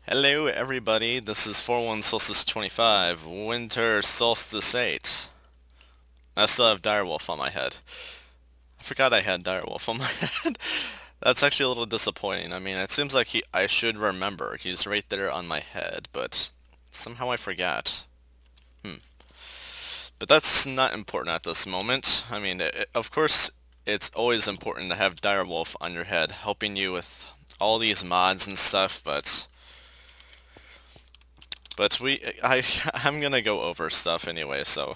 Hello everybody, this is 41 Solstice 25, Winter Solstice 8. I still have Direwolf on my head. I forgot I had Direwolf on my head. That's actually a little disappointing. I mean, it seems like I should remember. He's right there on my head, but somehow I forgot. Hmm. But that's not important at this moment. I mean, of course, it's always important to have Direwolf on your head, helping you with all these mods and stuff, but I'm gonna go over stuff anyway, so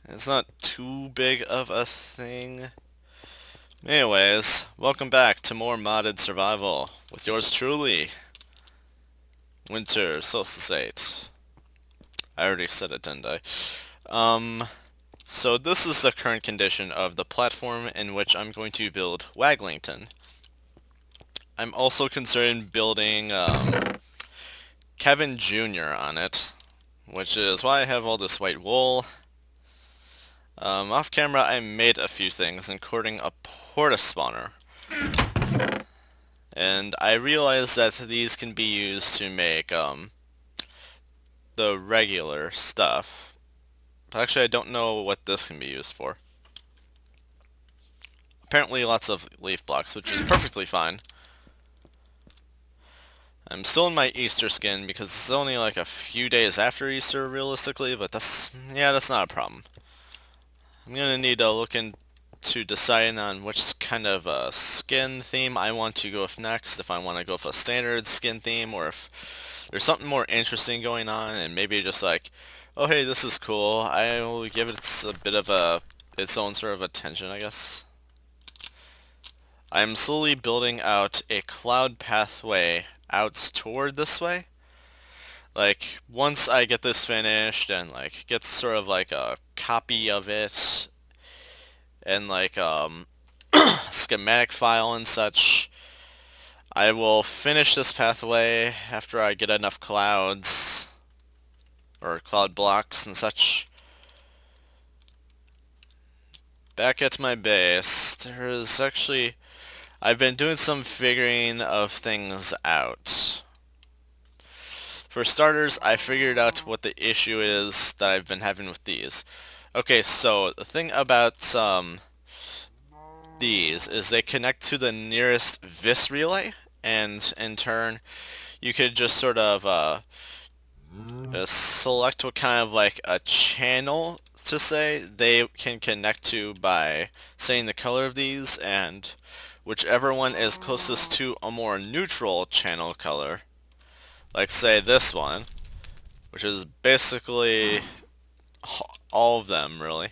it's not too big of a thing. Anyways, welcome back to more modded survival with yours truly, Winter Solstice 8. I already said it, didn't I? So this is the current condition of the platform in which I'm going to build Waglington. I'm also considering building Kevin Jr. on it, which is why I have all this white wool. Off camera, I made a few things, including a porta spawner. And I realized that these can be used to make the regular stuff. Actually, I don't know what this can be used for. Apparently lots of leaf blocks, which is perfectly fine. I'm still in my Easter skin because it's only like a few days after Easter realistically, but that's not a problem. I'm gonna need to look into deciding on which kind of skin theme I want to go with next, if I want to go with a standard skin theme or if there's something more interesting going on and maybe just like, oh hey, this is cool, I will give it a bit of its own sort of attention, I guess. I'm slowly building out a cloud pathway out toward this way. Like, once I get this finished and like get sort of like a copy of it and like schematic file and such, I will finish this pathway after I get enough clouds or cloud blocks and such. Back at my base, I've been doing some figuring of things out. For starters, I figured out what the issue is that I've been having with these. Okay, so the thing about these is they connect to the nearest vis relay, and in turn, you could just sort of select what kind of like a channel to say they can connect to by saying the color of these, and whichever one is closest to a more neutral channel color, like say this one, which is basically all of them really,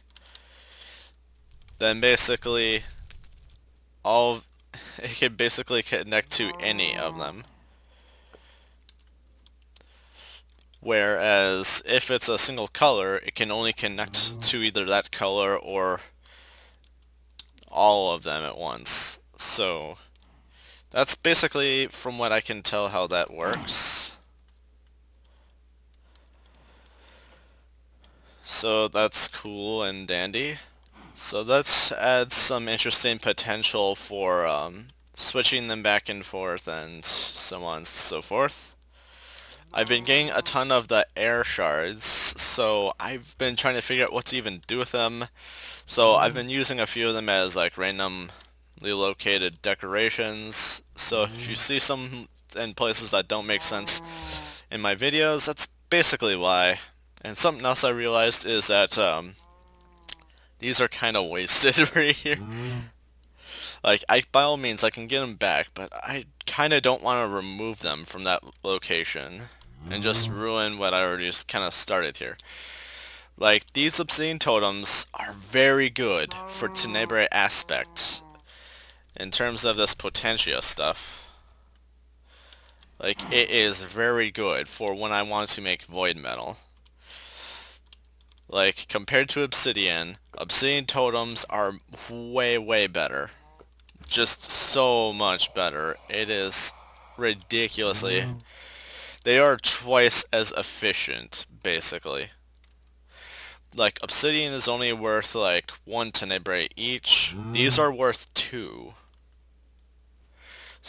then basically all it can basically connect to any of them. Whereas if it's a single color, it can only connect to either that color or all of them at once. So that's basically, from what I can tell, how that works. So that's cool and dandy. So that adds some interesting potential for switching them back and forth and so on and so forth. I've been getting a ton of the air shards, so I've been trying to figure out what to even do with them. So I've been using a few of them as like randomly located decorations. So if you see some in places that don't make sense in my videos, that's basically why. And something else I realized is that these are kind of wasted right here. Like, by all means, I can get them back, but I kind of don't want to remove them from that location and just ruin what I already just kind of started here. Like, these obsidian totems are very good for Tenebrae aspect in terms of this Potentia stuff. Like, it is very good for when I want to make void metal. Like, compared to obsidian totems are way, way better. Just so much better. It is ridiculously. They are twice as efficient, basically. Like, obsidian is only worth like 1 tenebrae each. These are worth 2.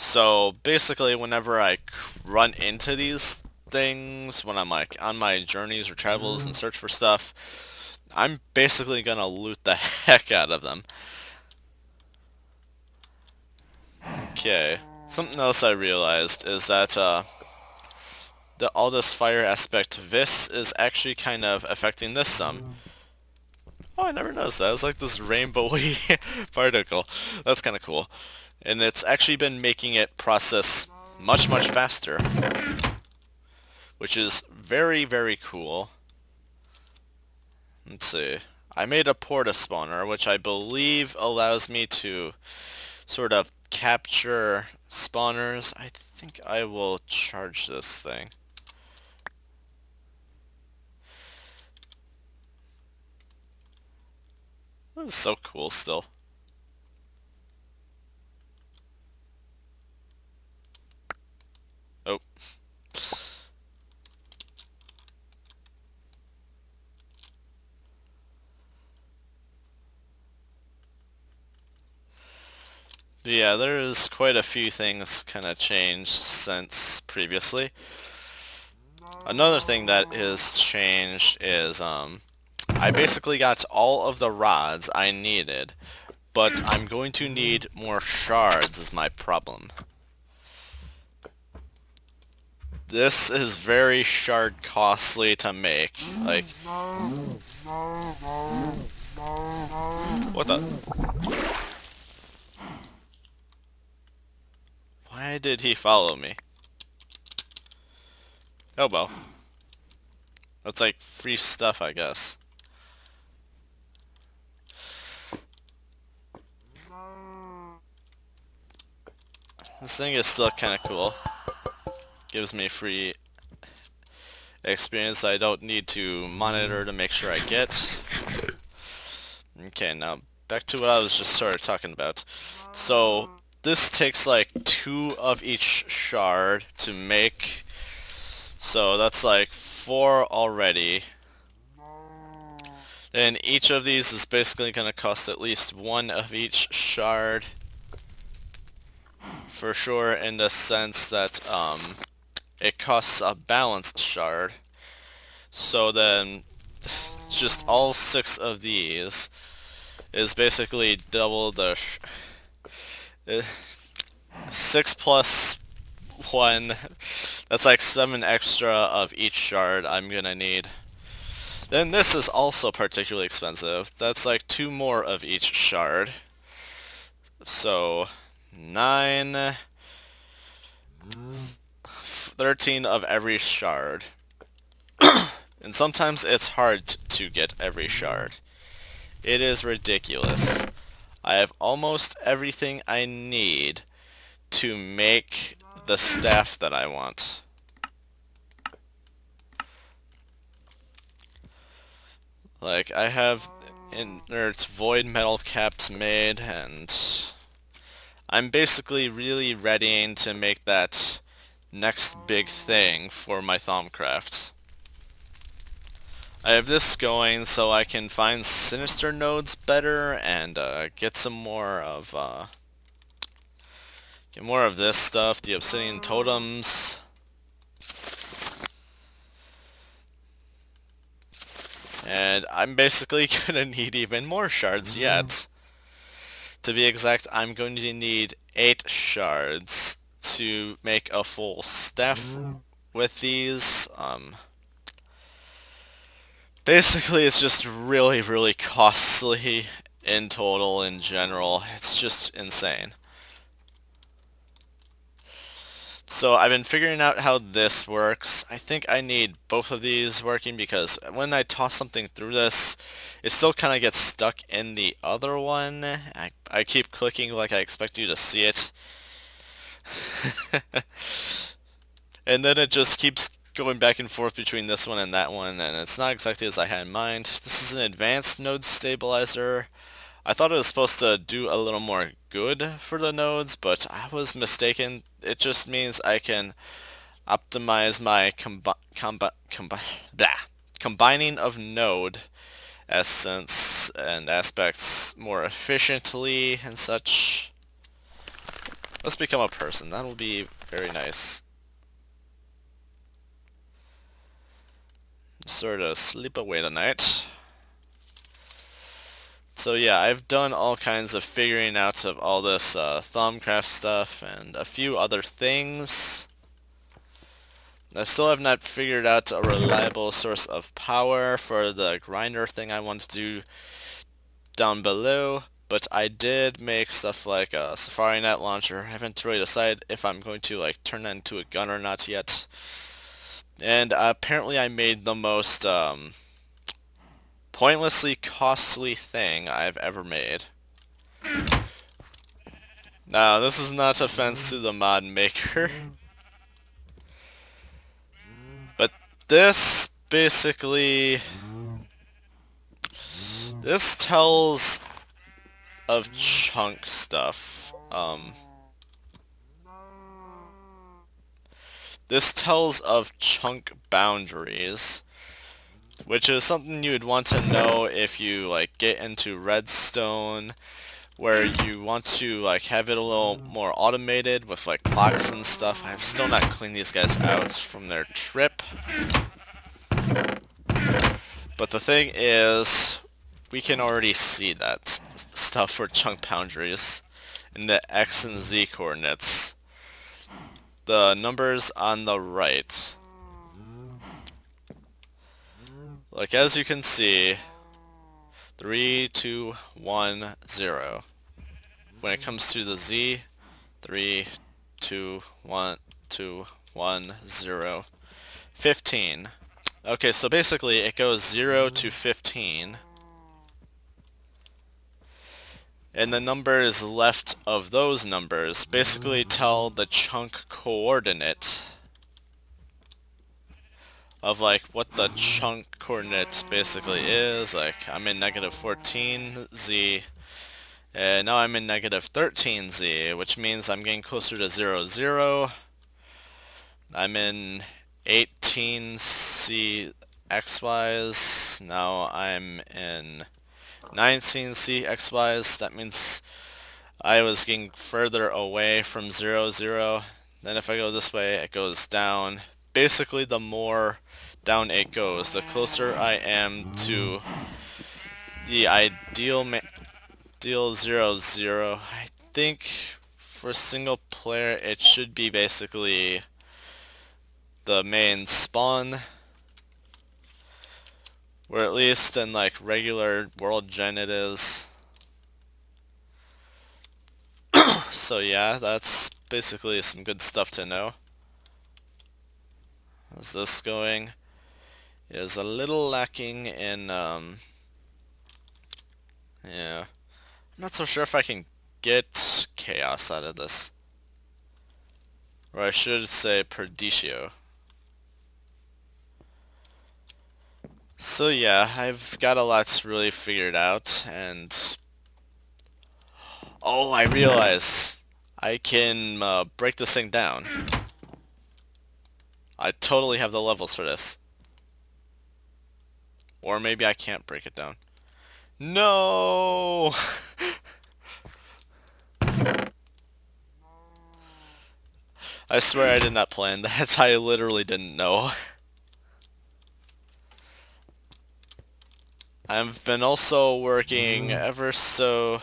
So basically, whenever I run into these things, when I'm like on my journeys or travels and search for stuff, I'm basically gonna loot the heck out of them. Okay. Something else I realized is that all this fire aspect, this is actually kind of affecting this some. Oh, I never noticed that. It's like this rainbowy particle. That's kind of cool. And it's actually been making it process much, much faster, which is very, very cool. Let's see. I made a porta spawner, which I believe allows me to sort of capture spawners. I think I will charge this thing. This is so cool still. Oh. But yeah, there's quite a few things kind of changed since previously. Another thing that is changed is I basically got all of the rods I needed, but I'm going to need more shards is my problem. This is very shard costly to make. Like, what the? Why did he follow me? Oh well. That's like free stuff, I guess. This thing is still kind of cool. Gives me free experience I don't need to monitor to make sure I get. Okay, now back to what I was just sort of talking about. So this takes like 2 of each shard to make. So that's like 4 already. And each of these is basically going to cost at least 1 of each shard. For sure, in the sense that it costs a balanced shard. So then just all 6 of these is basically double the 6 plus 1. That's like 7 extra of each shard I'm gonna need. Then this is also particularly expensive. That's like 2 more of each shard. So 9, 13 of every shard. And sometimes it's hard to get every shard. It is ridiculous. I have almost everything I need to make the staff that I want. Like, I have inert void metal caps made, and I'm basically really readying to make that next big thing for my Thaumcraft. I have this going so I can find sinister nodes better and get some more of this stuff, the obsidian totems. And I'm basically gonna need even more shards yet. To be exact, I'm going to need 8 shards to make a full staff with these. Basically, it's just really, really costly in total, in general. It's just insane. So I've been figuring out how this works. I think I need both of these working because when I toss something through this, it still kind of gets stuck in the other one. I keep clicking like I expect you to see it. And then it just keeps going back and forth between this one and that one, and it's not exactly as I had in mind. This is an advanced node stabilizer. I thought it was supposed to do a little more good for the nodes, but I was mistaken. It just means I can optimize my combining of node essence and aspects more efficiently and such. Let's become a person. That'll be very nice. Sort of sleep away tonight. So yeah, I've done all kinds of figuring out of all this Thumbcraft stuff and a few other things. I still have not figured out a reliable source of power for the grinder thing I want to do down below, but I did make stuff like a Safari Net launcher. I haven't really decided if I'm going to like turn that into a gun or not yet. And apparently I made the most pointlessly costly thing I've ever made. Now, this is not offense to the mod maker, but this basically, this tells of chunk stuff. This tells of chunk boundaries, which is something you would want to know if you like get into redstone, where you want to like have it a little more automated with like clocks and stuff. I've still not cleaned these guys out from their trip. But the thing is, we can already see that stuff for chunk boundaries in the X and Z coordinates. The numbers on the right. Like as you can see, 3, 2, 1, 0. When it comes to the Z, 3, 2, 1, 2, 1, 0. 15. Okay, so basically it goes 0 to 15. And the numbers left of those numbers basically tell the chunk coordinate of like what the chunk coordinate basically is. Like I'm in negative 14Z, and now I'm in negative 13Z, which means I'm getting closer to 0, 0. I'm in 18C XYs, now I'm in 19C XYs. That means I was getting further away from 0, 0. Then if I go this way, it goes down. Basically, the more down it goes, the closer I am to the ideal 0, 0. I think for single player, it should be basically the main spawn, or at least in like regular world gen it is. So yeah, that's basically some good stuff to know. How's this going? It is a little lacking in, yeah. I'm not so sure if I can get chaos out of this. Or I should say Perdicio. So yeah, I've got a lot really figured out, and oh, I realize I can break this thing down. I totally have the levels for this. Or maybe I can't break it down. No! I swear I did not plan that. I literally didn't know. I've been also working ever so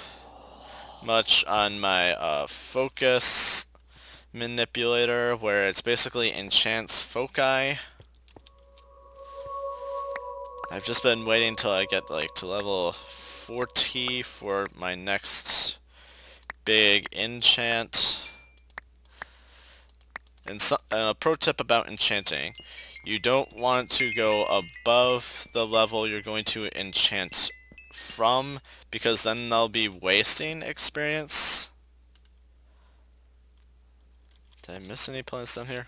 much on my focus manipulator, where it's basically enchants foci. I've just been waiting till I get like to level 40 for my next big enchant. And a pro tip about enchanting: you don't want to go above the level you're going to enchant from, because then they'll be wasting experience. Did I miss any planets down here?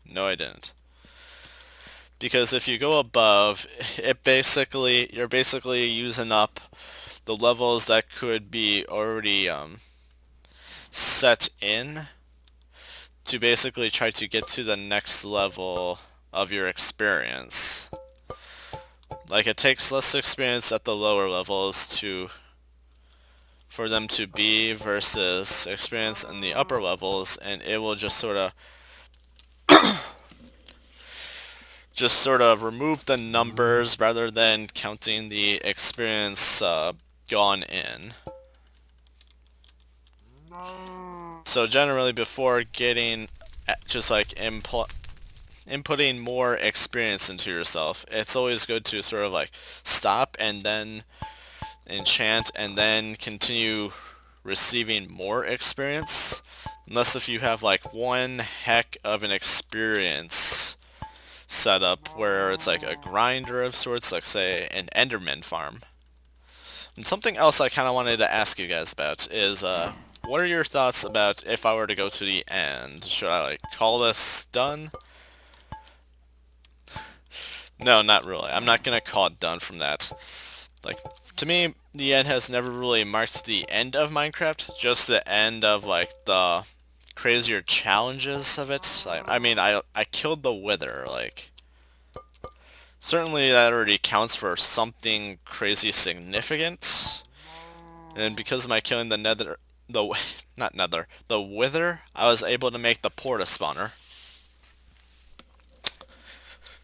No, I didn't. Because if you go above, you're basically using up the levels that could be already set in to basically try to get to the next level of your experience. Like it takes less experience at the lower levels for for them to be versus experience in the upper levels, and it will just sort of remove the numbers rather than counting the experience gone in. So generally, before getting just like inputting more experience into yourself, it's always good to sort of like stop and then enchant and then continue receiving more experience. Unless if you have like one heck of an experience setup where it's like a grinder of sorts, like say an Enderman farm. And something else I kind of wanted to ask you guys about is, what are your thoughts about if I were to go to the end? Should I like call this done? No, not really. I'm not gonna call it done from that. Like, to me, the end has never really marked the end of Minecraft, just the end of like the crazier challenges of it. I mean, I killed the Wither, like, certainly that already counts for something crazy significant. And because of my killing the Nether, not Nether, the Wither, I was able to make the Porta spawner.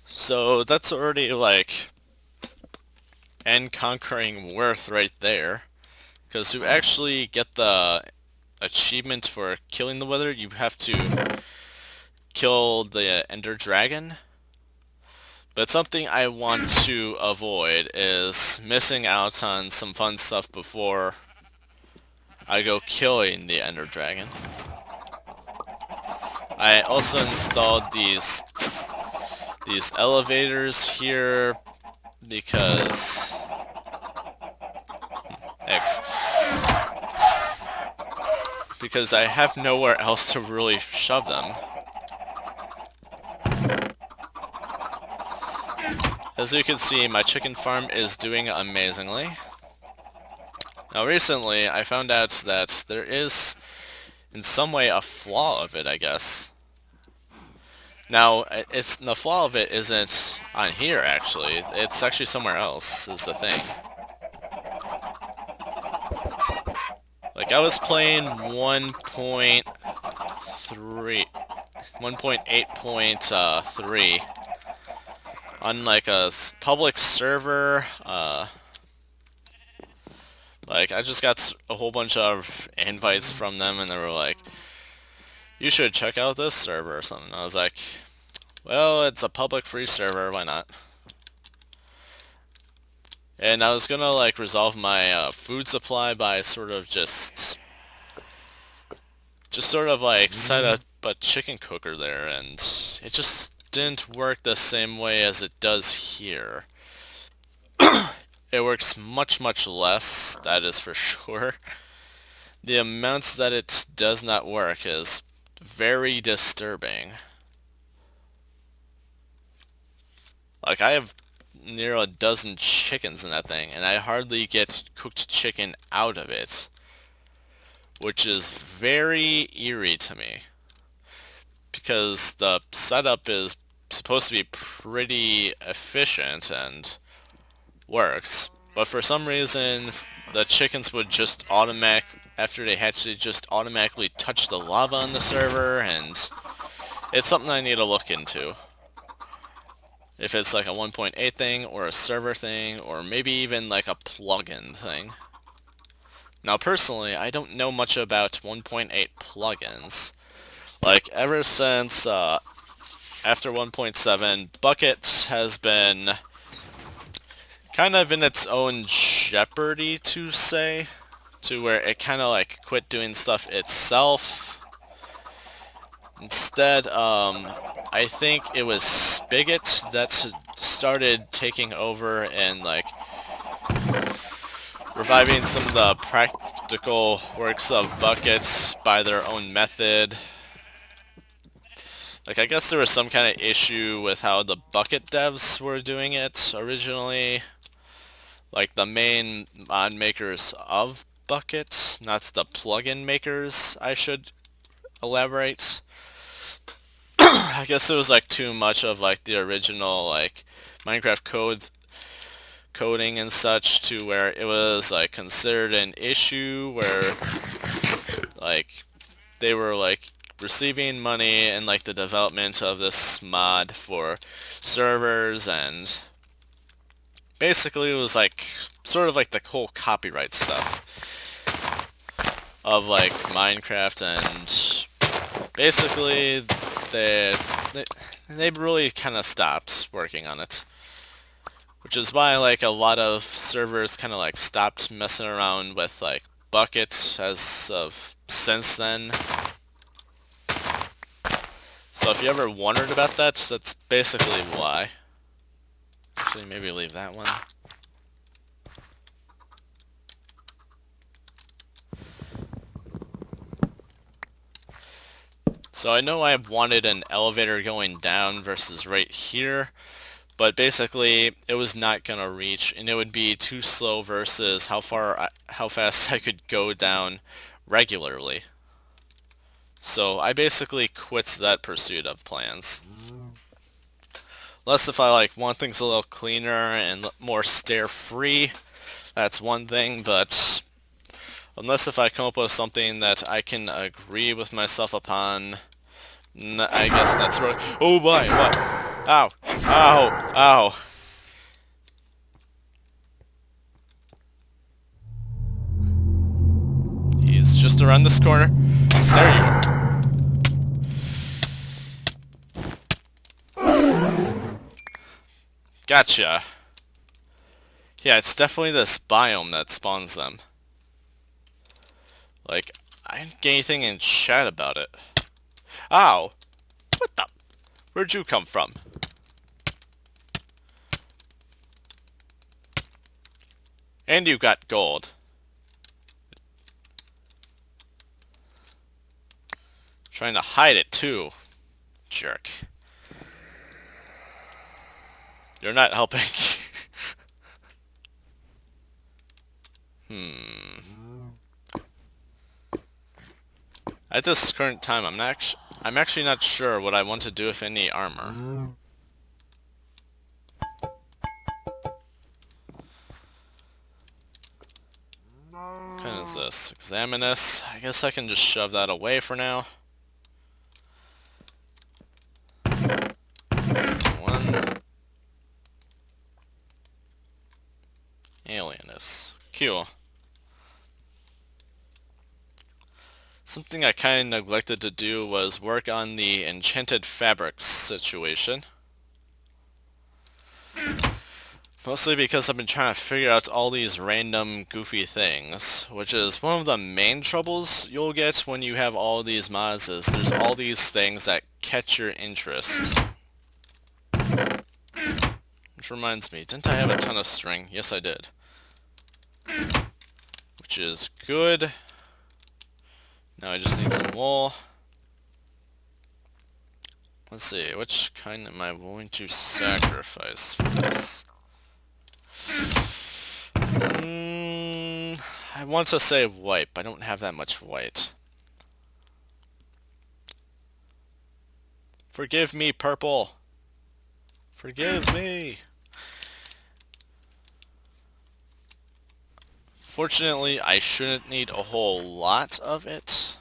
So that's already like end conquering worth right there. Because to actually get the achievement for killing the Wither, you have to kill the Ender Dragon. But something I want to avoid is missing out on some fun stuff before I go killing the Ender Dragon. I also installed these elevators here because X because I have nowhere else to really shove them. As you can see, my chicken farm is doing amazingly. Now recently, I found out that there is, in some way, a flaw of it, I guess. Now, the flaw of it isn't on here, actually. It's actually somewhere else, is the thing. Like, I was playing 1.8.3 on like a public server. Like, I just got a whole bunch of invites from them, and they were like, you should check out this server or something. I was like, well, it's a public free server, why not? And I was gonna like resolve my food supply by sort of just sort of like set up a chicken cooker there, and it just didn't work the same way as it does here. It works much, much less, that is for sure. The amounts that it does not work is very disturbing. Like, I have near a dozen chickens in that thing, and I hardly get cooked chicken out of it, which is very eerie to me, because the setup is supposed to be pretty efficient and works, but for some reason the chickens would just after they hatch, they just automatically touch the lava on the server, and it's something I need to look into. If it's like a 1.8 thing, or a server thing, or maybe even like a plugin thing. Now personally, I don't know much about 1.8 plugins. Like, ever since after 1.7, Bucket has been kind of in its own jeopardy, to say, to where it kind of like quit doing stuff itself. Instead, I think it was Spigot that started taking over and like reviving some of the practical works of Buckets by their own method. Like, I guess there was some kind of issue with how the Bucket devs were doing it originally. Like, the main mod makers of Bucket, not the plugin makers, I should elaborate. I guess it was like too much of like the original like Minecraft code coding and such to where it was like considered an issue where like they were like receiving money in like the development of this mod for servers, and basically it was like sort of like the whole copyright stuff of like Minecraft, and basically they they really kind of stopped working on it, which is why like a lot of servers kind of like stopped messing around with like buckets as of since then. So if you ever wondered about that, that's basically why. Actually, maybe leave that one. So I know I wanted an elevator going down versus right here, but basically it was not gonna reach, and it would be too slow versus how fast I could go down regularly. So I basically quit that pursuit of plans. Unless if I like want things a little cleaner and more stair-free, that's one thing, but unless if I come up with something that I can agree with myself upon, I guess that's where... Oh boy, what? Ow! Ow! Ow! He's just around this corner. There you are. Gotcha. Yeah, it's definitely this biome that spawns them. Like, I didn't get anything in chat about it. Ow! What the? Where'd you come from? And you got gold. Trying to hide it too. Jerk. You're not helping. At this current time, I'm actually not sure what I want to do with any armor. What kind is this? Examinus. I guess I can just shove that away for now. One. Alienus. Cool. Something I kind of neglected to do was work on the enchanted fabrics situation. Mostly because I've been trying to figure out all these random goofy things, which is one of the main troubles you'll get when you have all these mods is there's all these things that catch your interest. Which reminds me, didn't I have a ton of string? Yes, I did. Which is good. Now I just need some wool. Let's see, which kind am I willing to sacrifice for this? I want to say white, but I don't have that much white. Forgive me, purple. Forgive me. Fortunately, I shouldn't need a whole lot of it.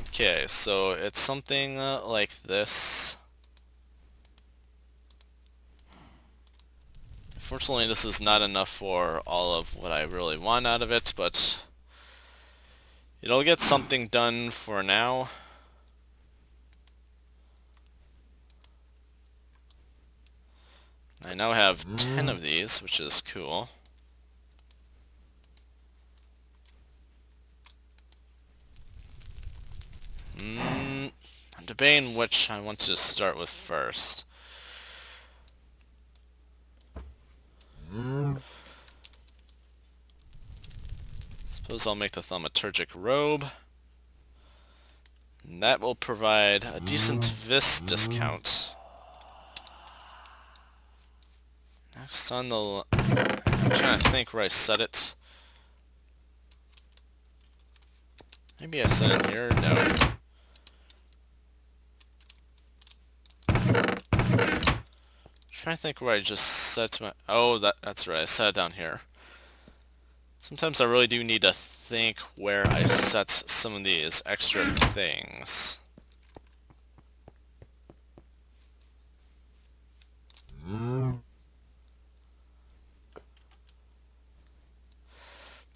Okay, so it's something like this. Fortunately, this is not enough for all of what I really want out of it, but it'll get something done for now. I now have 10 of these, which is cool. I'm debating which I want to start with first. Suppose I'll make the thaumaturgic robe. And that will provide a decent vis discount. Next on the... I'm trying to think where I set it. Maybe I set it here? No. trying to think where I just set my... Oh, that's right. I set it down here. Sometimes I really do need to think where I set some of these extra things.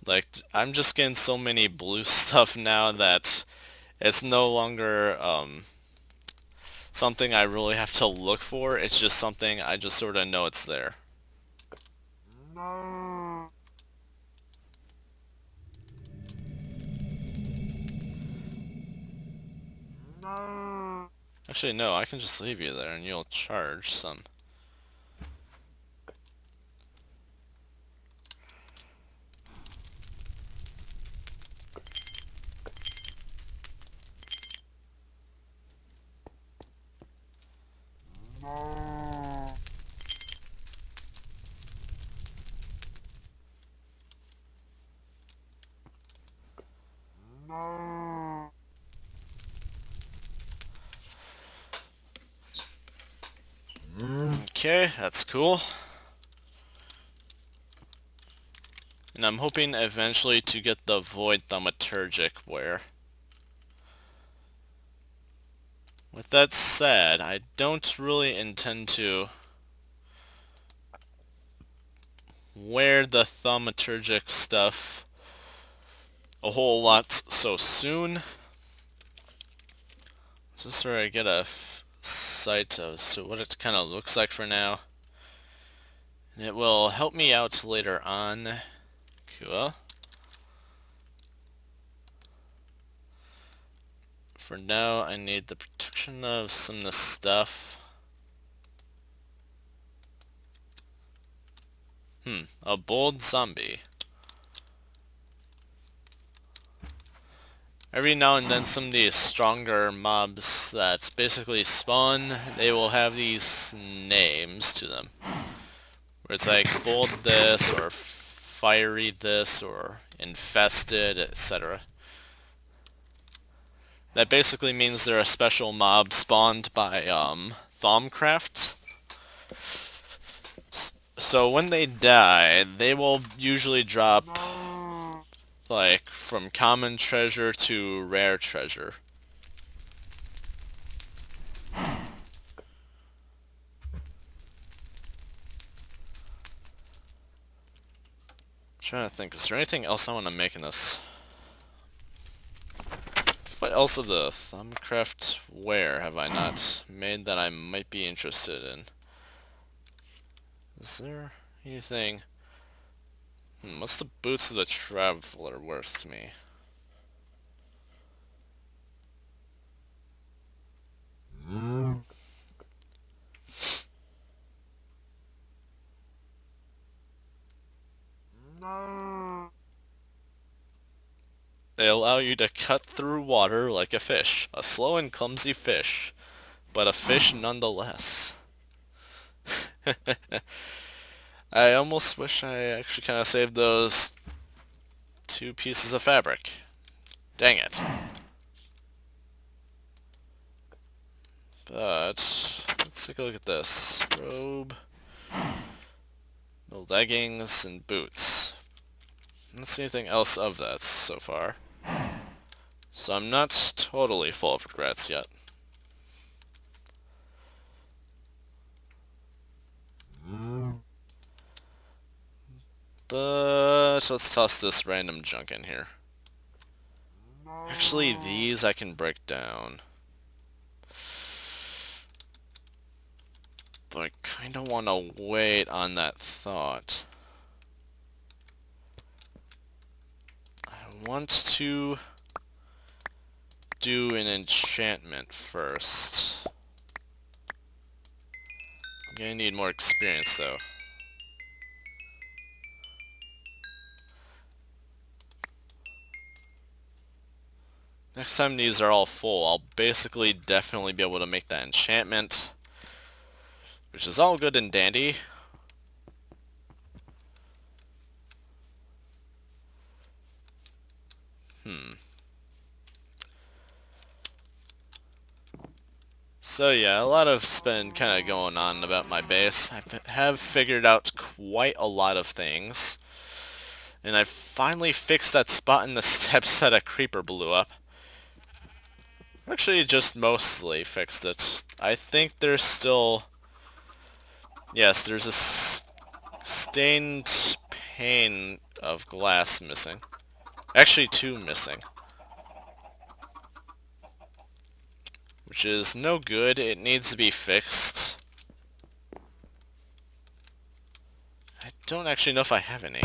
Like, I'm just getting so many blue stuff now that it's no longer something I really have to look for. It's just something I just sort of know it's there. Actually, no, I can just leave you there and you'll charge some. Okay, that's cool. And I'm hoping eventually to get the Void Thaumaturgic ware. With that said, I don't really intend to wear the Thaumaturgic stuff a whole lot so soon. This is where I get a sight of so what it kind of looks like for now. And it will help me out later on. Cool. For now, I need the protection of some of the stuff. A bold zombie. Every now and then some of these stronger mobs that basically spawn, they will have these names to them. Where it's like bold this, or fiery this, or infested, etc. That basically means they're a special mob spawned by Thaumcraft. So when they die, they will usually drop like from common treasure to rare treasure. Trying to think, is there anything else I want to make in this? What else of the Thaumcraft ware have I not made that I might be interested in? Is there anything? What's the boots of the traveler worth to me? They allow you to cut through water like a fish. A slow and clumsy fish, but a fish nonetheless. I almost wish I actually kind of saved those 2 pieces of fabric. Dang it. But let's take a look at this. Robe, the leggings, and boots. Don't see anything else of that so far. So I'm not totally full of regrets yet. But let's toss this random junk in here. Actually, these I can break down. But I kinda wanna wait on that thought. I want to do an enchantment first. I'm gonna need more experience though. Next time these are all full, I'll basically definitely be able to make that enchantment, which is all good and dandy. So yeah, a lot of's been kind of going on about my base. Have figured out quite a lot of things. And I finally fixed that spot in the steps that a creeper blew up. Actually, just mostly fixed it. I think there's still... Yes, there's a stained pane of glass missing. Actually, two missing. Which is no good. It needs to be fixed. I don't actually know if I have any.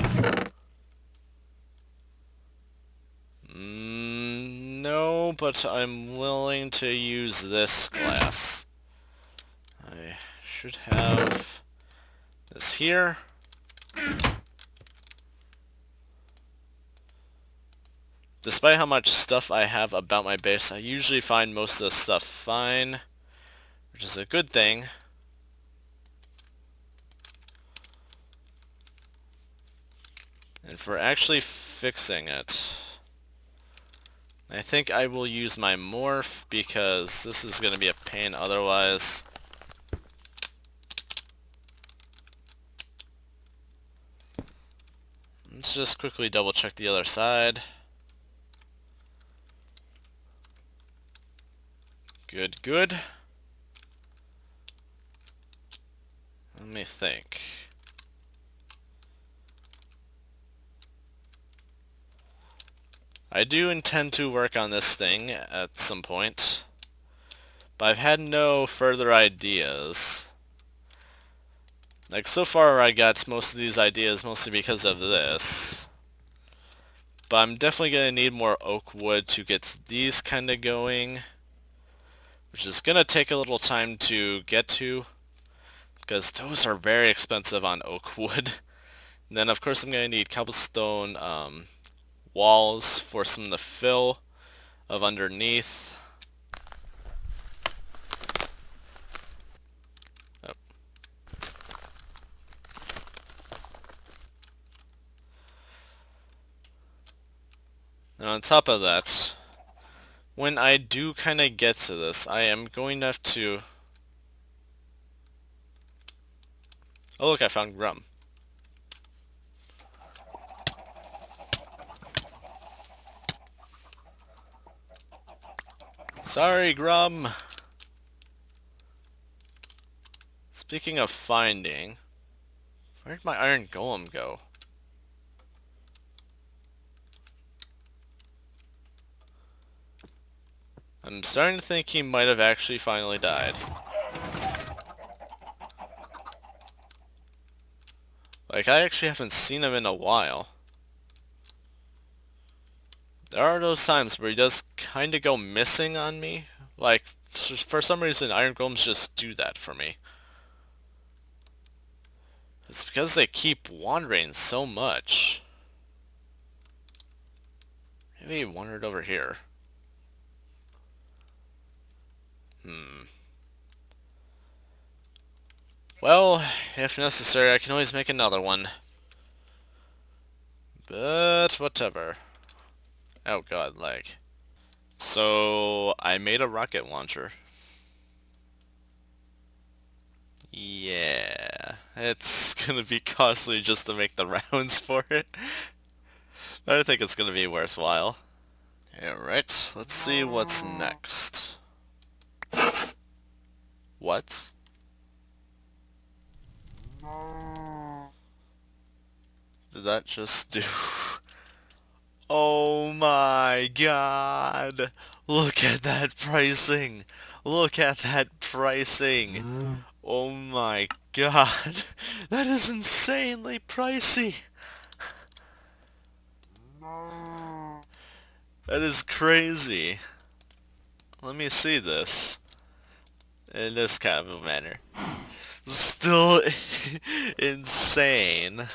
No, but I'm willing to use this glass. I should have this here. Despite how much stuff I have about my base, I usually find most of the stuff fine, which is a good thing. And for actually fixing it, I think I will use my morph because this is going to be a pain otherwise. Let's just quickly double check the other side. Good, good. Let me think. I do intend to work on this thing at some point, but I've had no further ideas. Like, so far I got most of these ideas mostly because of this. But I'm definitely going to need more oak wood to get these kind of going, which is going to take a little time to get to, because those are very expensive on oak wood. And then of course I'm going to need cobblestone walls for some of the fill of underneath. Oh. And on top of that, when I do kind of get to this, I am going to have to... Oh look, I found rum. Sorry, Grum. Speaking of finding, where'd my iron golem go? I'm starting to think he might have actually finally died. Like, I actually haven't seen him in a while. There are those times where he does kind of go missing on me. Like, for some reason, iron golems just do that for me. It's because they keep wandering so much. Maybe he wandered over here. Well, if necessary, I can always make another one. But whatever. Oh god, like. So, I made a rocket launcher. Yeah, it's gonna be costly just to make the rounds for it. But I think it's gonna be worthwhile. Alright, let's see what's next. What? Did that just do... Oh my god! Look at that pricing! Look at that pricing! Oh my god! That is insanely pricey! That is crazy. Let me see this. In this kind of a manner. Still insane.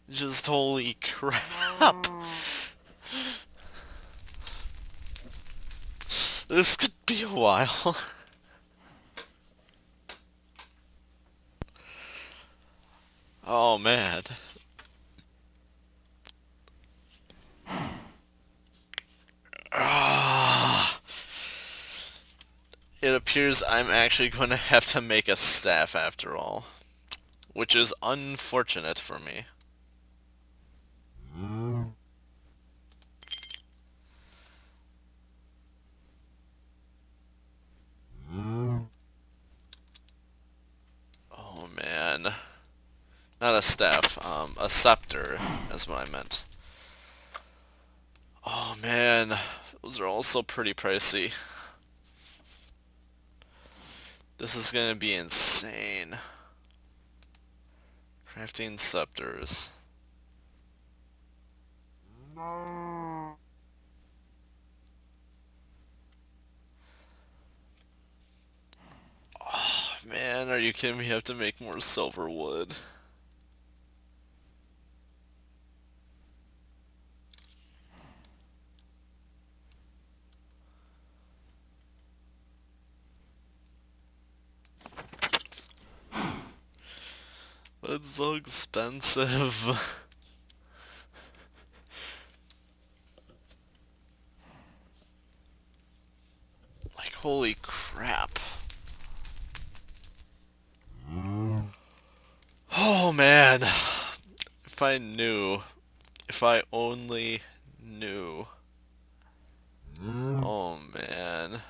Just holy crap. This could be a while. Oh man. It appears I'm actually going to have to make a staff after all, which is unfortunate for me. Oh man. Not a staff, a scepter is what I meant. Oh man, those are also pretty pricey. This is gonna be insane. Crafting scepters. Oh man, are you kidding me? I have to make more silver wood. But it's so expensive. Like, holy crap. Oh man. If I knew. If I only knew. Oh man.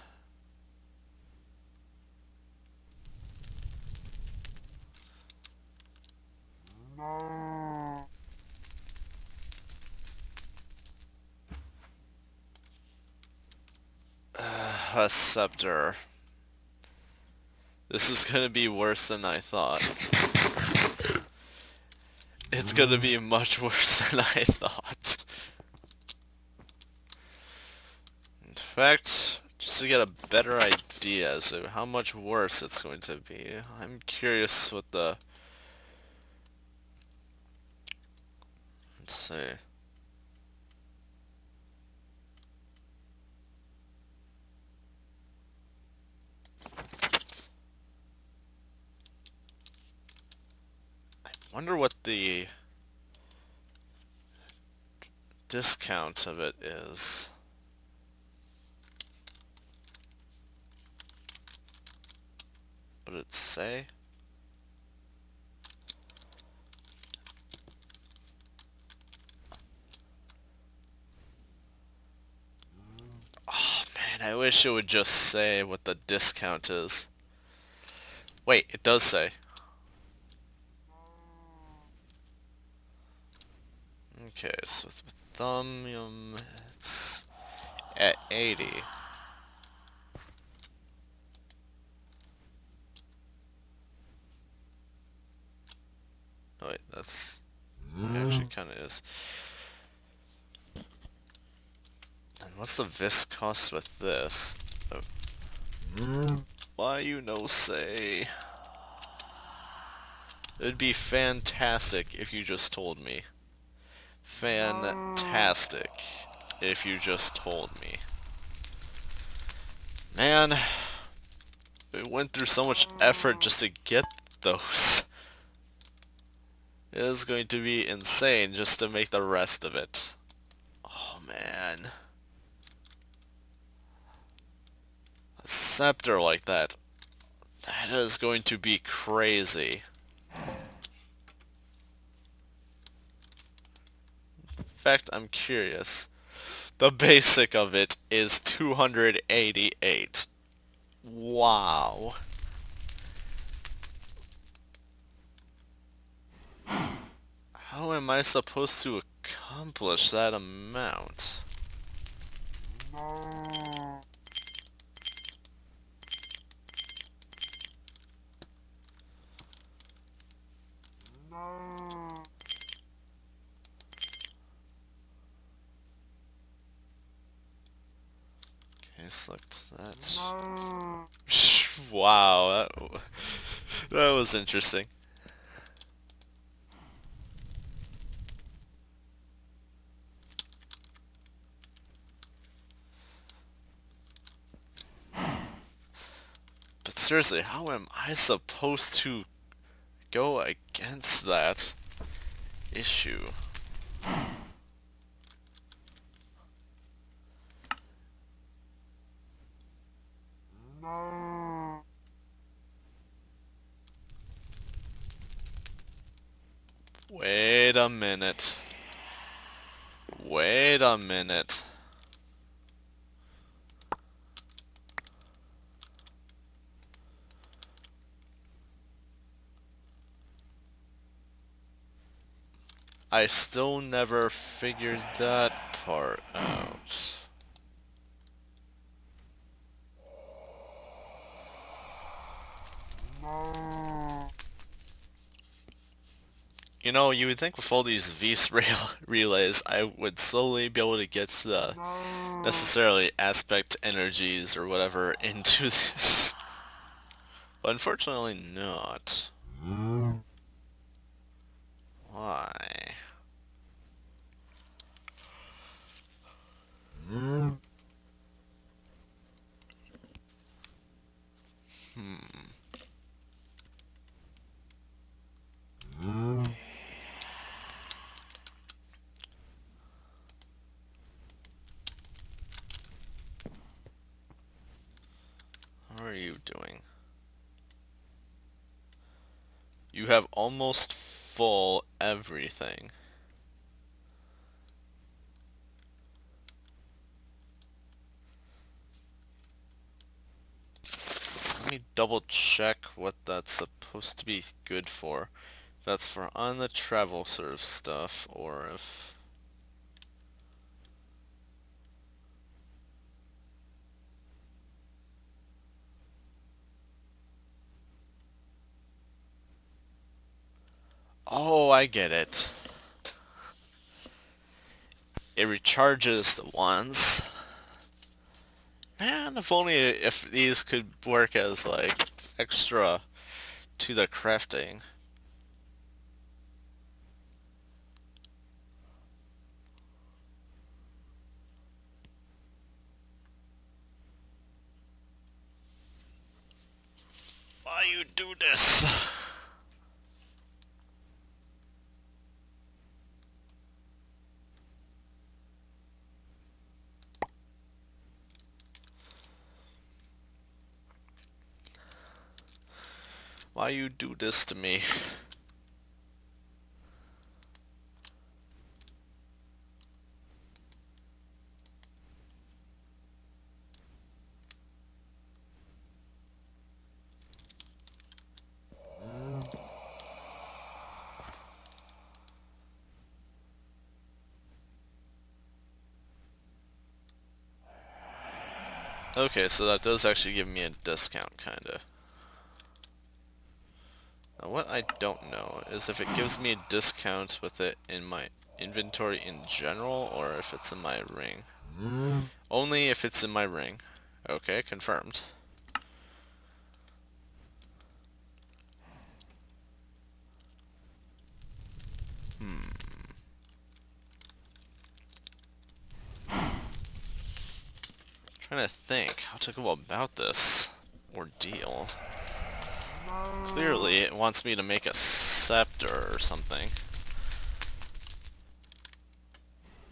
A scepter. This is gonna be worse than I thought. It's gonna be much worse than I thought. In fact, just to get a better idea as to how much worse it's going to be, I'm curious what the... Let's see. I wonder what the discount of it is. What did it say? Oh man, I wish it would just say what the discount is. Wait, it does say. Okay, so with Thumium, it's at 80. Oh wait, that's... It actually kinda is. And what's the vis cost with this? Oh. Why you no say? It'd be fantastic if you just told me. Fantastic if you just told me. Man, we went through so much effort just to get those. It is going to be insane just to make the rest of it. Oh man. A scepter like that. That is going to be crazy. In fact, I'm curious. The basic of it is 288. Wow. How am I supposed to accomplish that amount? Okay, select that. Wow, that was interesting. But seriously, how am I supposed to go against that issue? Wait a minute. Wait a minute. I still never figured that part out. You know, you would think with all these relays, I would slowly be able to get the necessarily aspect energies or whatever into this. But unfortunately not. Why? How are you doing? You have almost full everything. Let me double check what that's supposed to be good for. If that's for on the travel sort of stuff, or if... Oh, I get it. It recharges the ones. Man, if only if these could work as like extra to the crafting. Why you do this? Why you do this to me? Okay, so that does actually give me a discount, kinda. Now what I don't know is if it gives me a discount with it in my inventory in general, or if it's in my ring. Only if it's in my ring. Okay, confirmed. Trying to think how to go about this ordeal. Clearly, it wants me to make a scepter or something.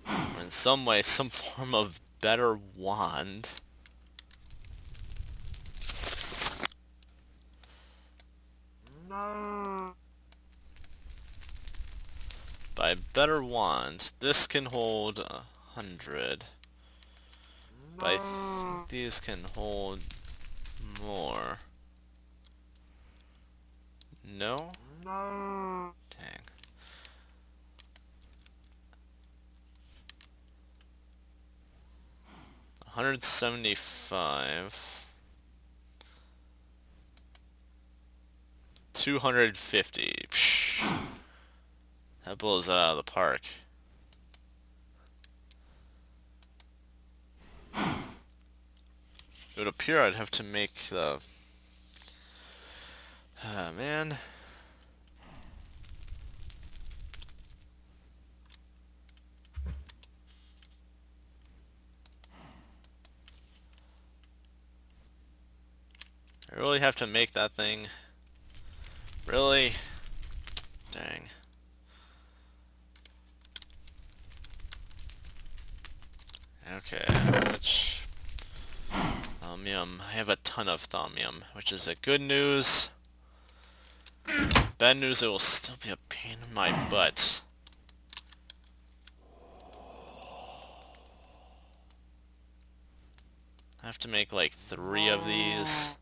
Or in some way, some form of better wand. By better wand, this can hold 100. But I think these can hold more. No? Dang. $175. 250. Psh. That blows that out of the park. It would appear I'd have to make the... Ah, man. I really have to make that thing. Really? Dang. Okay, which... Thaumium. I have a ton of thaumium, which is a good news. Bad news, it will still be a pain in my butt. I have to make like 3 of these.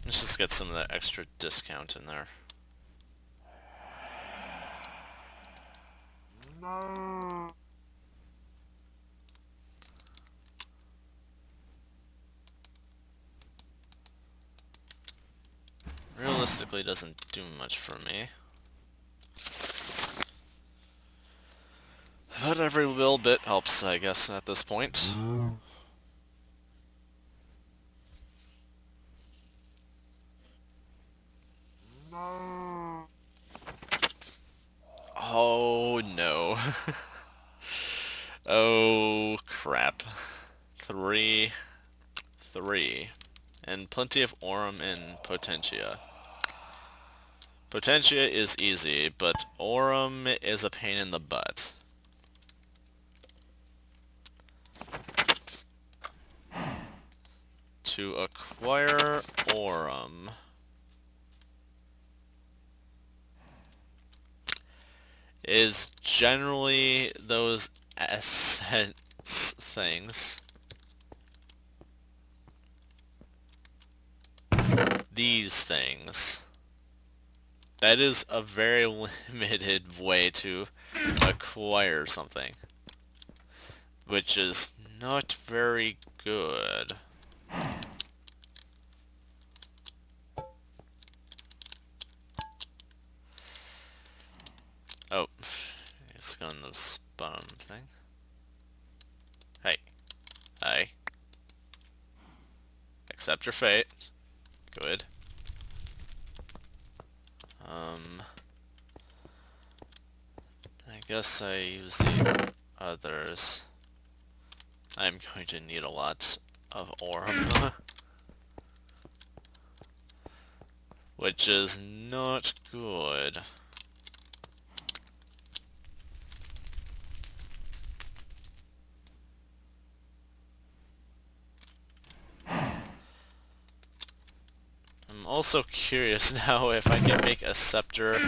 Let's just get some of that extra discount in there. Realistically, doesn't do much for me. But every little bit helps, I guess, at this point. Oh no. Oh crap. 3, 3. And plenty of Aurum and Potentia. Potentia is easy, but Aurum is a pain in the butt. To acquire Aurum is generally those essence things. These things. That is a very limited way to acquire something, which is not very good. Oh, it's on this bottom thing. Hey, hey. Accept your fate. Good. I guess I use the others. I'm going to need a lot of Aurum, which is not good. I'm also curious now if I can make a scepter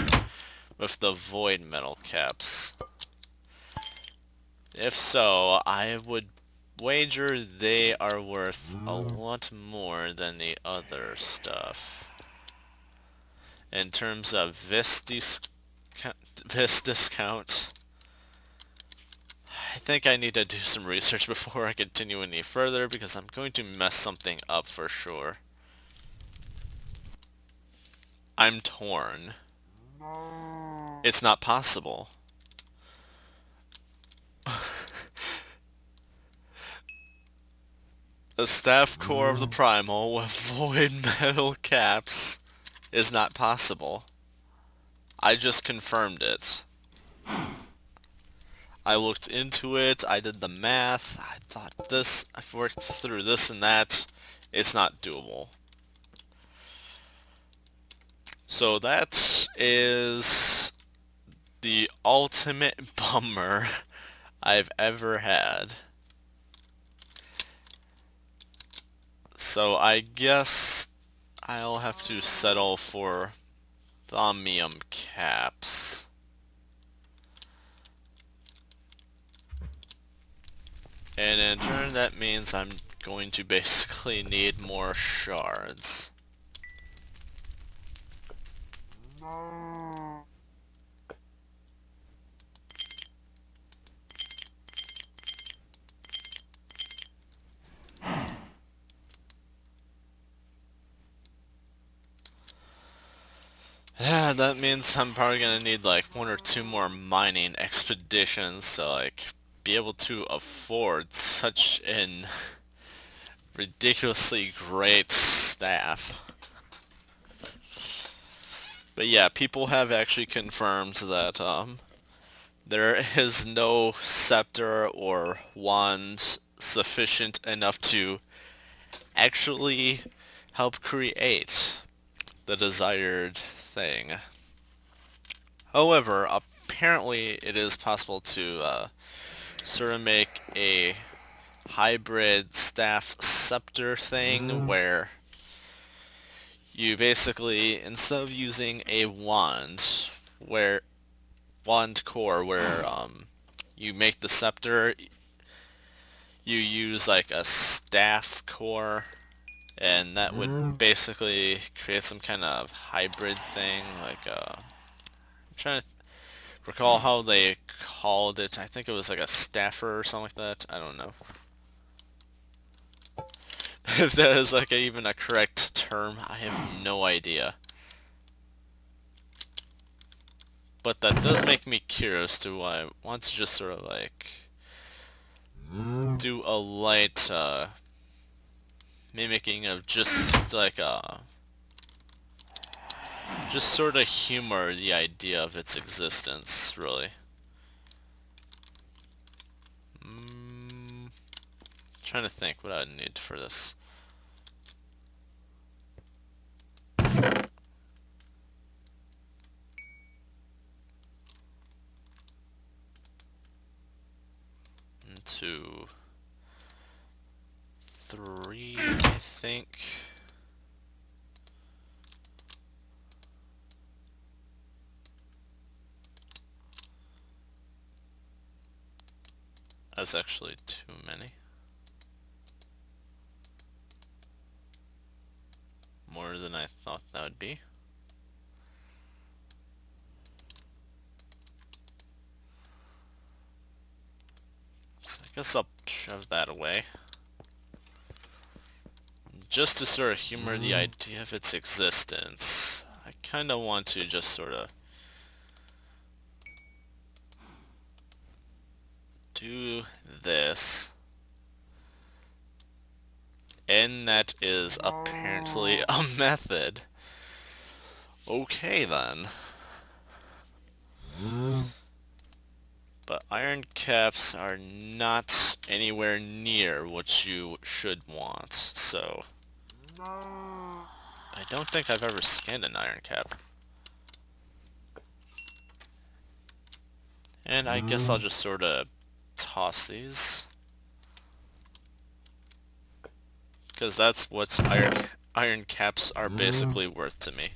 with the void metal caps. If so, I would wager they are worth a lot more than the other stuff. In terms of vis discount, I think I need to do some research before I continue any further because I'm going to mess something up for sure. I'm torn. It's not possible. The staff core of the primal with void metal caps is not possible. I just confirmed it. I looked into it, I did the math, I thought this, I've worked through this and that, it's not doable. So that is the ultimate bummer I've ever had. So I guess I'll have to settle for thaumium caps. And in turn that means I'm going to basically need more shards. Yeah, that means I'm probably gonna need like 1 or 2 more mining expeditions to like be able to afford such an ridiculously great staff. But yeah, people have actually confirmed that there is no scepter or wand sufficient enough to actually help create the desired thing. However, apparently it is possible to sort of make a hybrid staff scepter thing where you basically, instead of using a wand core where you make the scepter, you use like a staff core, and that would basically create some kind of hybrid thing. Like I'm trying to recall how they called it. I think it was like a staffer or something like that. I don't know if that is like even a correct term. I have no idea. But that does make me curious to why I want to just sort of like do a light mimicking of just like just sort of humor the idea of its existence, really. Trying to think what I'd need for this. Two, three, I think. That's actually too many. More than I thought that would be. So I guess I'll shove that away. Just to sort of humor the idea of its existence, I kind of want to just sort of do this. And that is apparently a method. Okay then. But iron caps are not anywhere near what you should want, so I don't think I've ever scanned an iron cap. And I guess I'll just sort of toss these. Because that's what iron caps are basically worth to me.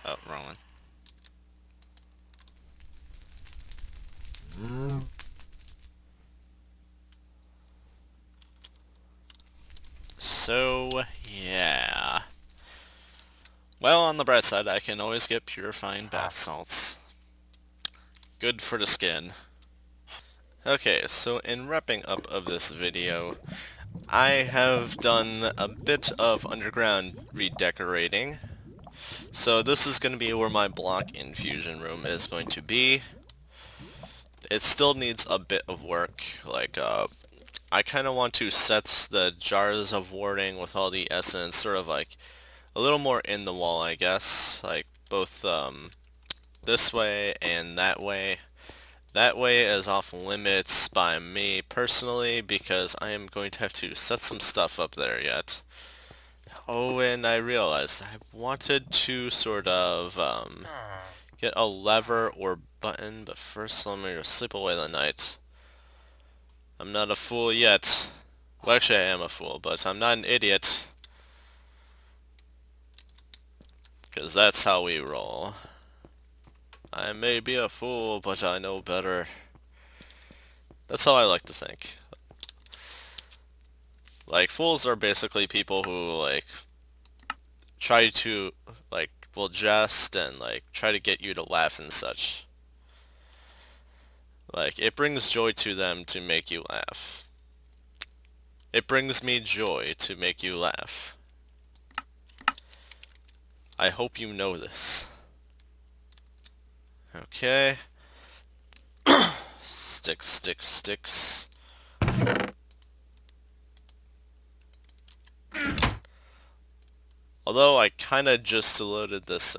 Oh, wrong one. So, yeah. Well, on the bright side, I can always get purifying bath salts. Good for the skin. Okay, so in wrapping up of this video, I have done a bit of underground redecorating. So this is going to be where my block infusion room is going to be. It still needs a bit of work, like I kind of want to set the jars of warding with all the essence sort of like a little more in the wall, I guess, like both this way and that way. That way is off limits by me personally because I am going to have to set some stuff up there yet. Oh, and I realized I wanted to sort of get a lever or button, but first let me just sleep away the night. I'm not a fool yet. Well, actually I am a fool, but I'm not an idiot. Because that's how we roll. I may be a fool, but I know better. That's how I like to think. Like, fools are basically people who, like, try to, like, will jest and, like, try to get you to laugh and such. Like, it brings joy to them to make you laugh. It brings me joy to make you laugh. I hope you know this. Okay. Sticks, sticks, sticks. Although I kinda just loaded this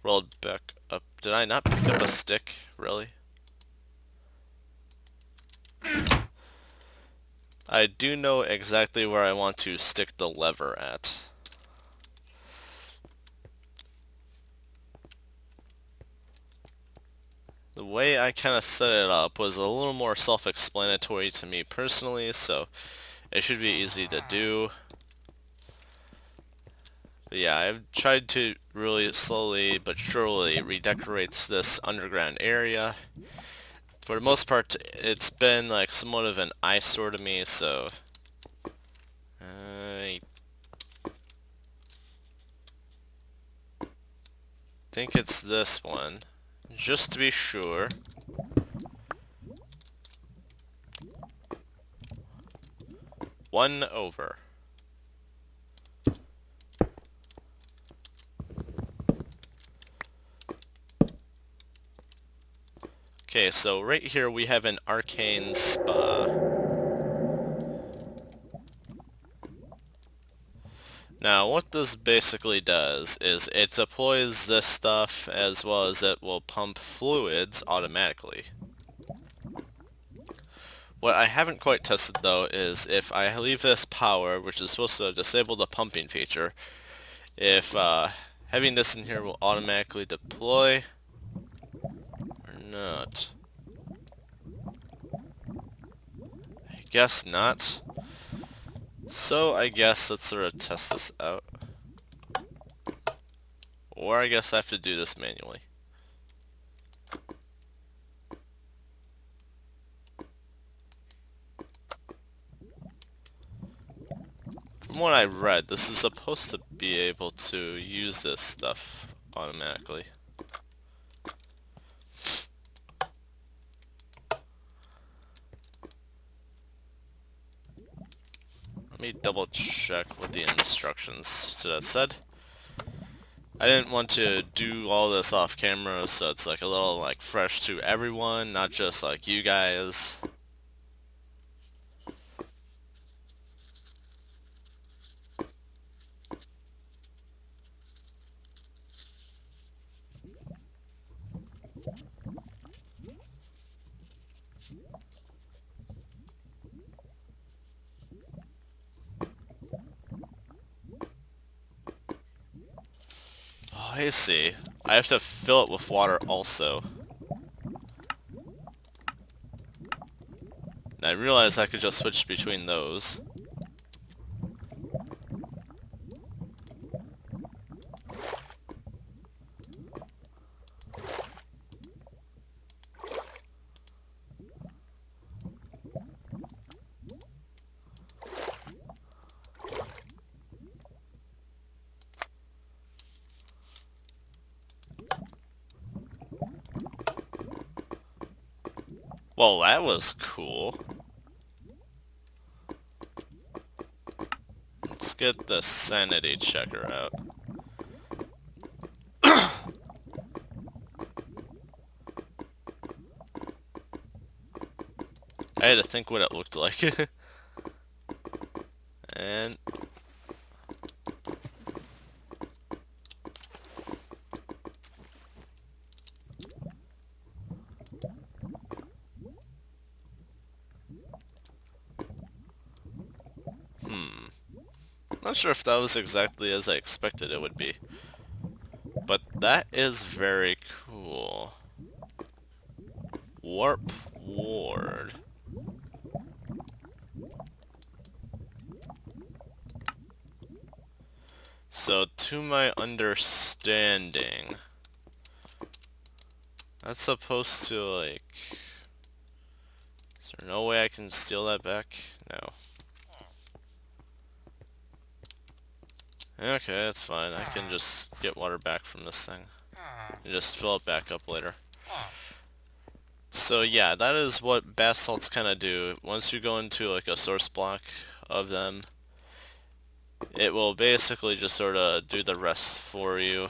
world back up. Did I not pick up a stick? Really? I do know exactly where I want to stick the lever at. The way I kind of set it up was a little more self-explanatory to me personally, so it should be easy to do. But yeah, I've tried to really slowly but surely redecorate this underground area. For the most part, it's been like somewhat of an eyesore to me, so I think it's this one. Just to be sure. One over. Okay, so right here we have an arcane spa. Now what this basically does is it deploys this stuff as well as it will pump fluids automatically. What I haven't quite tested though is if I leave this power, which is supposed to disable the pumping feature, if having this in here will automatically deploy or not. I guess not. So I guess let's sort of test this out. Or I guess I have to do this manually. From what I read, this is supposed to be able to use this stuff automatically. Let me double check what the instructions to that said. I didn't want to do all this off camera, so it's like a little like fresh to everyone, not just like you guys. Oh, I see. I have to fill it with water also. And I realized I could just switch between those. Well, that was cool. Let's get the sanity checker out. I had to think what it looked like. And not sure if that was exactly as I expected it would be. But that is very cool. Warp Ward. So, to my understanding, that's supposed to, like... Is there no way I can steal that back? No. Okay, that's fine. I can just get water back from this thing. And just fill it back up later. So yeah, that is what bath salts kind of do. Once you go into like a source block of them, it will basically just sort of do the rest for you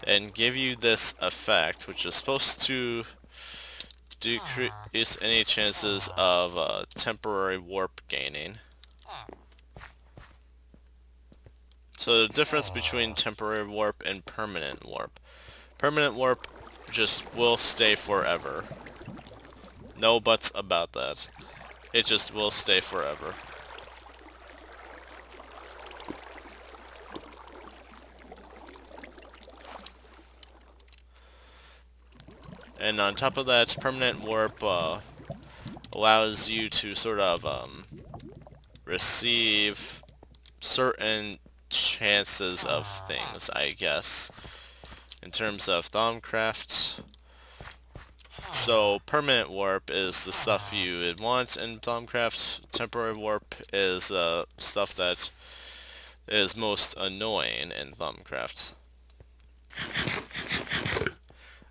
and give you this effect, which is supposed to decrease any chances of temporary warp gaining. So the difference between temporary warp and permanent warp. Permanent warp just will stay forever. No buts about that. It just will stay forever. And on top of that, permanent warp allows you to sort of receive certain chances of things, I guess, in terms of Thaumcraft. So permanent warp is the stuff you would want in Thaumcraft. Temporary warp is stuff that is most annoying in Thaumcraft.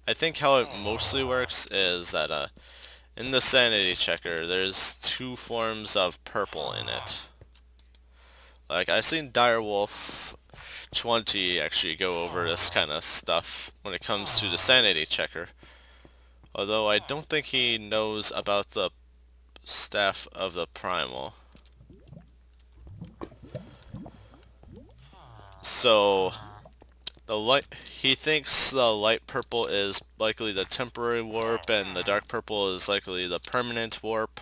I think how it mostly works is that in the sanity checker, there's two forms of purple in it. Like, I've seen Direwolf 20 actually go over this kind of stuff when it comes to the sanity checker. Although I don't think he knows about the staff of the primal. So, he thinks the light purple is likely the temporary warp and the dark purple is likely the permanent warp.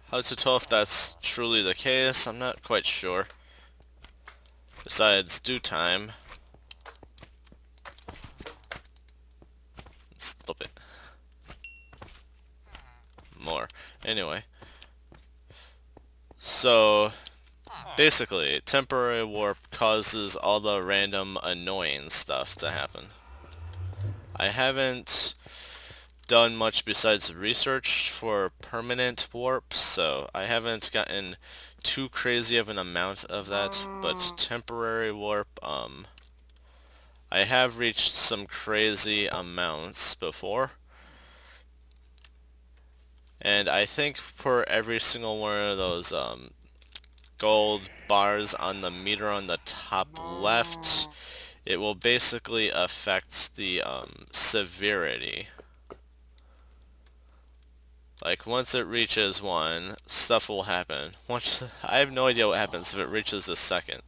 How to tell if that's truly the case, I'm not quite sure. Besides, due time. Stop it. More. Anyway. So, basically, temporary warp causes all the random annoying stuff to happen. I haven't done much besides research for permanent warp, so I haven't gotten too crazy of an amount of that, but temporary warp, I have reached some crazy amounts before. And I think for every single one of those gold bars on the meter on the top left, it will basically affect the severity. Like, once it reaches one, stuff will happen. I have no idea what happens if it reaches a second.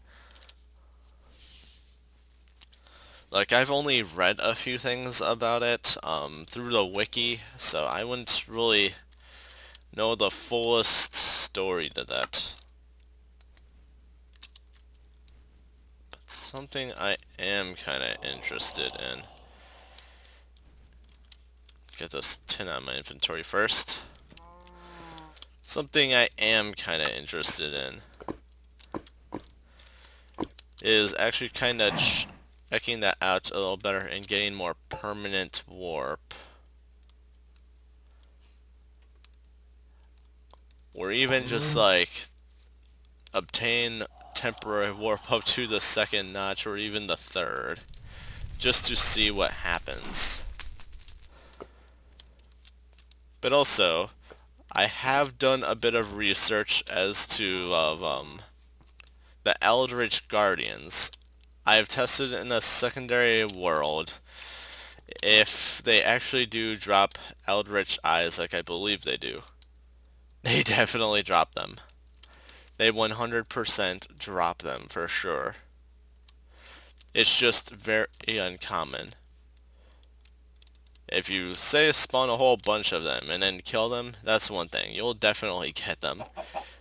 Like, I've only read a few things about it through the wiki, so I wouldn't really know the fullest story to that. But something I am kind of interested in. Get this tin out of my inventory first. Something I am kind of interested in is actually kind of checking that out a little better and getting more permanent warp. Or even just like obtain temporary warp up to the second notch or even the third, just to see what happens. But also, I have done a bit of research as to the Eldritch Guardians. I've tested in a secondary world if they actually do drop Eldritch Eyes like I believe they do. They definitely drop them. They 100% drop them for sure. It's just very uncommon. If you say spawn a whole bunch of them and then kill them, that's one thing. You'll definitely get them.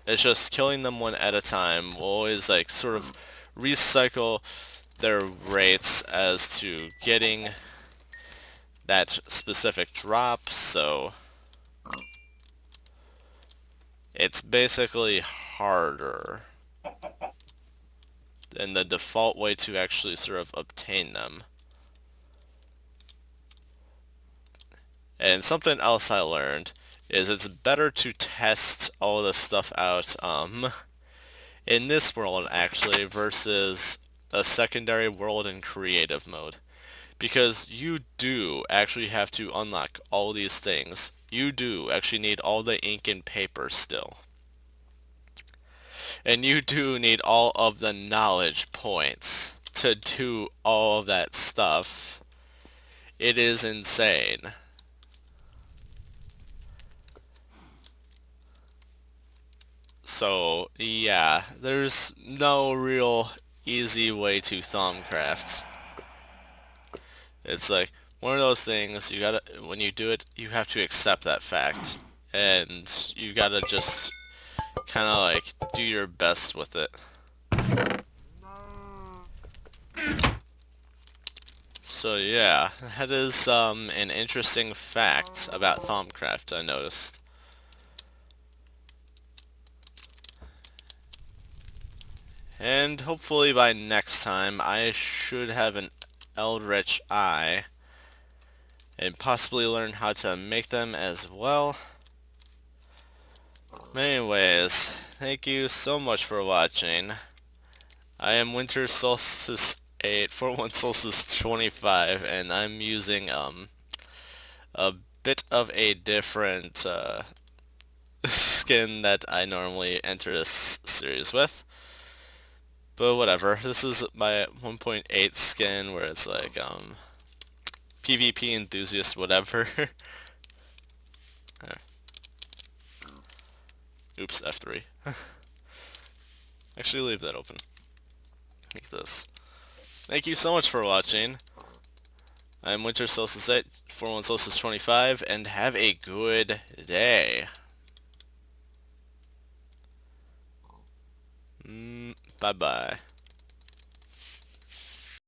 It's just killing them one at a time will always like sort of recycle their rates as to getting that specific drop, so it's basically harder than the default way to actually sort of obtain them. And something else I learned is it's better to test all this stuff out in this world actually versus a secondary world in creative mode. Because you do actually have to unlock all these things. You do actually need all the ink and paper still. And you do need all of the knowledge points to do all of that stuff. It is insane. So, yeah, there's no real easy way to Thaumcraft. It's like one of those things you gotta, when you do it, you have to accept that fact. And you gotta just kind of like do your best with it. So yeah, that is an interesting fact about Thaumcraft I noticed. And hopefully by next time I should have an Eldritch Eye and possibly learn how to make them as well. Anyways, thank you so much for watching. I am Winter Solstice 8 for one Solstice 25, and I'm using a bit of a different skin that I normally enter this series with. But whatever, this is my 1.8 skin where it's like PvP enthusiast whatever. Oops, F3. Actually leave that open. Like this. Thank you so much for watching. I'm Winter Solstice 8, 41 Solstice 25, and have a good day. Bye-bye.